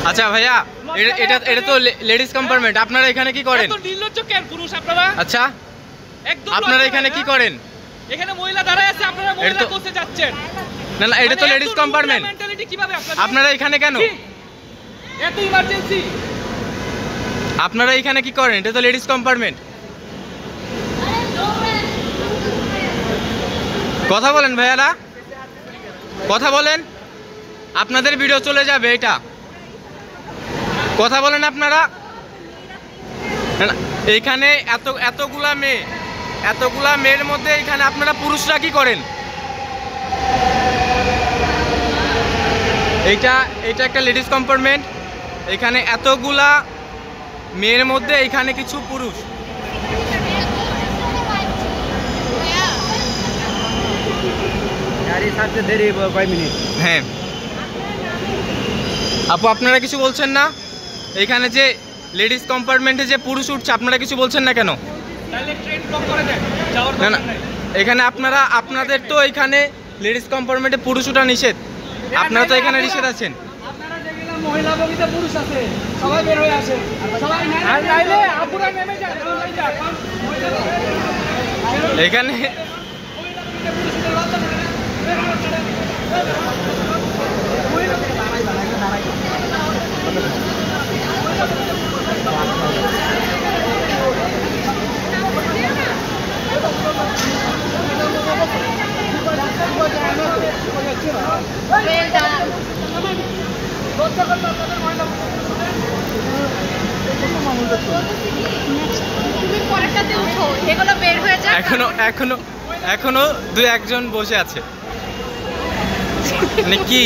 আচ্ছা ভাইয়া, এটা এটা তো লেডিস কম্পার্টমেন্ট, আপনারা এখানে কি করেন? এত নির্লজ্জ কেন পুরুষ আপনারা? আচ্ছা, একদম আপনারা এখানে কি করেন? এখানে মহিলা দাঁড়ায় আছে, আপনারা মহিলা কোসে যাচ্ছেন। না না, এটা তো লেডিস কম্পার্টমেন্ট। মেন্টালিটি কিভাবে আপনারা এখানে কেন? এত ইমার্জেন্সি। আপনারা এখানে কি করেন? এটা তো লেডিস কম্পার্টমেন্ট। কথা বলেন ভাইয়ারা, কথা বলেন, আপনাদের ভিডিও চলে যাবে। এটা কথা বলেন আপনারা। এইখানে এতগুলা মেয়ের মধ্যে এখানে আপনারা পুরুষরা কি করেন? এটা একটা লেডিস কম্পার্টমেন্ট, এখানে এতগুলা মেয়ের মধ্যে এখানে কিছু পুরুষ। হ্যাঁ আপু, আপনারা কিছু বলছেন না? এখানে যে লেডিস কম্পার্টমেন্টে যে পুরুষ উঠছে, আপনারা কিছু বলছেন না কেন? না না, এখানে আপনাদের তো এখানে লেডিস কম্পার্টমেন্টে পুরুষ উঠা নিষেধ, আপনারা তো এখানে নিষেধ আছেন। মহিলা বগিতে পুরুষ আছে, সবাই বের হয়ে আসে, সবাই নাইলে আপুরা নেমে যায়। এখানে এখনো 2-1 জন বসে আছে, মানে কি